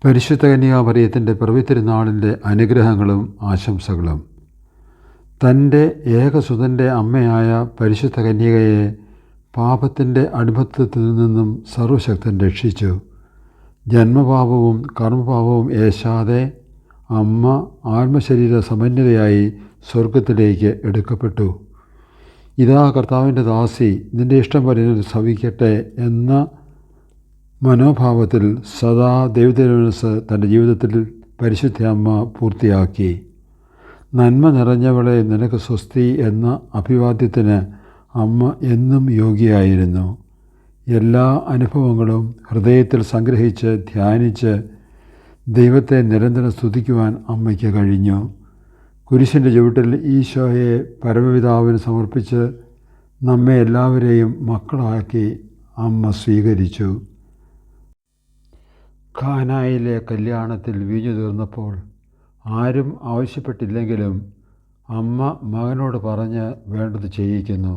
പരിശുദ്ധ കന്യാമറിയത്തിൻ്റെ പിറവിത്തിരുനാളിൻ്റെ അനുഗ്രഹങ്ങളും ആശംസകളും. തൻ്റെ ഏകസുതൻ്റെ അമ്മയായ പരിശുദ്ധ കന്യകയെ പാപത്തിൻ്റെ അടിമത്തത്തിൽ നിന്നും സർവശക്തൻ രക്ഷിച്ചു. ജന്മപാപവും കർമ്മപാപവും ഏശാതെ അമ്മ ആത്മശരീര സമന്വിതയായി സ്വർഗത്തിലേക്ക് എടുക്കപ്പെട്ടു. ഇതാ കർത്താവിൻ്റെ ദാസി, നിൻ്റെ ഇഷ്ടം പോലെ ഭവിക്കട്ടെ എന്ന മനോഭാവത്തിൽ സദാ ദൈവത്തിരുമനസ്സ് തൻ്റെ ജീവിതത്തിൽ പരിശുദ്ധ അമ്മ പൂർത്തിയാക്കി. നന്മ നിറഞ്ഞവളെ നിനക്ക് സ്വസ്തി എന്ന അഭിവാദ്യത്തിന് അമ്മ എന്നും യോഗ്യയായിരുന്നു. എല്ലാ അനുഭവങ്ങളും ഹൃദയത്തിൽ സംഗ്രഹിച്ച് ധ്യാനിച്ച് ദൈവത്തെ നിരന്തരം സ്തുതിക്കുവാൻ അമ്മയ്ക്ക് കഴിഞ്ഞു. കുരിശിൻ്റെ ചുവട്ടിൽ ഈശോയെ പരമപിതാവിന് സമർപ്പിച്ച് നമ്മെ എല്ലാവരെയും മക്കളാക്കി അമ്മ സ്വീകരിച്ചു. ഖാനായിലെ കല്യാണത്തിൽ വീഞ്ഞു തീർന്നപ്പോൾ ആരും ആവശ്യപ്പെട്ടില്ലെങ്കിലും അമ്മ മകനോട് പറഞ്ഞ് വേണ്ടത് ചെയ്യിക്കുന്നു.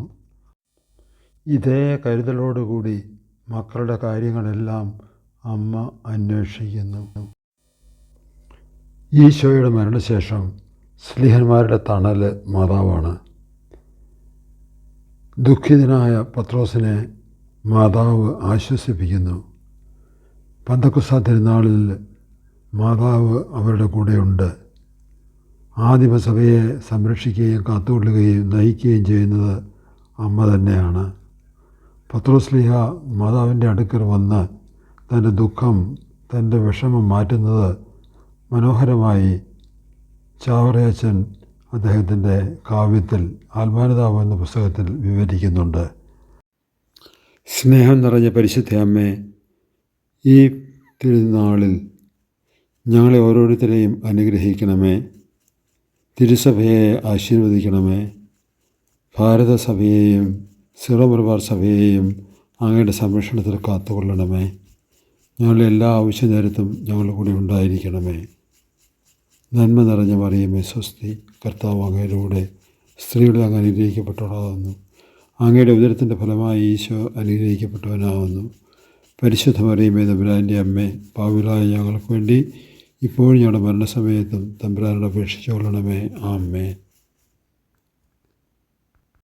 ഇതേ കരുതലോടുകൂടി മക്കളുടെ കാര്യങ്ങളെല്ലാം അമ്മ അന്വേഷിക്കുന്നു. ഈശോയുടെ മരണശേഷം സ്ലീഹന്മാരുടെ തണൽ മാതാവാണ്. ദുഃഖിതനായ പത്രോസിനെ മാതാവ് ആശ്വസിപ്പിക്കുന്നു. പന്തക്കുസ്ത തിരുനാളിൽ മാതാവ് അവരുടെ കൂടെയുണ്ട്. ആദിമസഭയെ സംരക്ഷിക്കുകയും കാത്തുകൊള്ളുകയും നയിക്കുകയും ചെയ്യുന്നത് അമ്മ തന്നെയാണ്. പത്രോസ് ശ്ലീഹ മാതാവിൻ്റെ അടുക്കൽ വന്ന് തൻ്റെ ദുഃഖം, തൻ്റെ വിഷമം മാറ്റുന്നത് മനോഹരമായി ചാവറയച്ചൻ അദ്ദേഹത്തിൻ്റെ കാവ്യത്തിൽ ആത്മാനുതാപം എന്ന പുസ്തകത്തിൽ വിവരിക്കുന്നുണ്ട്. സ്നേഹം നിറഞ്ഞ പരിശുദ്ധ അമ്മേ, ഈ തിരുനാളിൽ ഞങ്ങളെ ഓരോരുത്തരെയും അനുഗ്രഹിക്കണമേ. തിരുസഭയെ ആശീർവദിക്കണമേ. ഭാരതസഭയെയും സിറോ മലബാർ സഭയെയും അങ്ങയുടെ സംരക്ഷണത്തിൽ കാത്തുകൊള്ളണമേ. ഞങ്ങളുടെ എല്ലാ ആവശ്യ നേരത്തും ഞങ്ങളുടെ കൂടെ ഉണ്ടായിരിക്കണമേ. നന്മ നിറഞ്ഞ മറിയമേ സ്വസ്തി, കർത്താവ് അങ്ങയുടെ കൂടെ സ്ത്രീകളെ അങ്ങ് അനുഗ്രഹിക്കപ്പെട്ടവളാകുന്നു. അങ്ങയുടെ ഉദരത്തിൻ്റെ ഫലമായി ഈശോ അനുഗ്രഹിക്കപ്പെട്ടവനാകുന്നു. പരിശുദ്ധ മറിയമേ തമ്പുരാൻ്റെ അമ്മേ, പാപികളായ ഞങ്ങൾക്ക് വേണ്ടി ഇപ്പോഴും ഞങ്ങളുടെ മരണസമയത്തും തമ്പുരാനോട് അപേക്ഷിച്ചുകൊള്ളണമേ. ആമേൻ.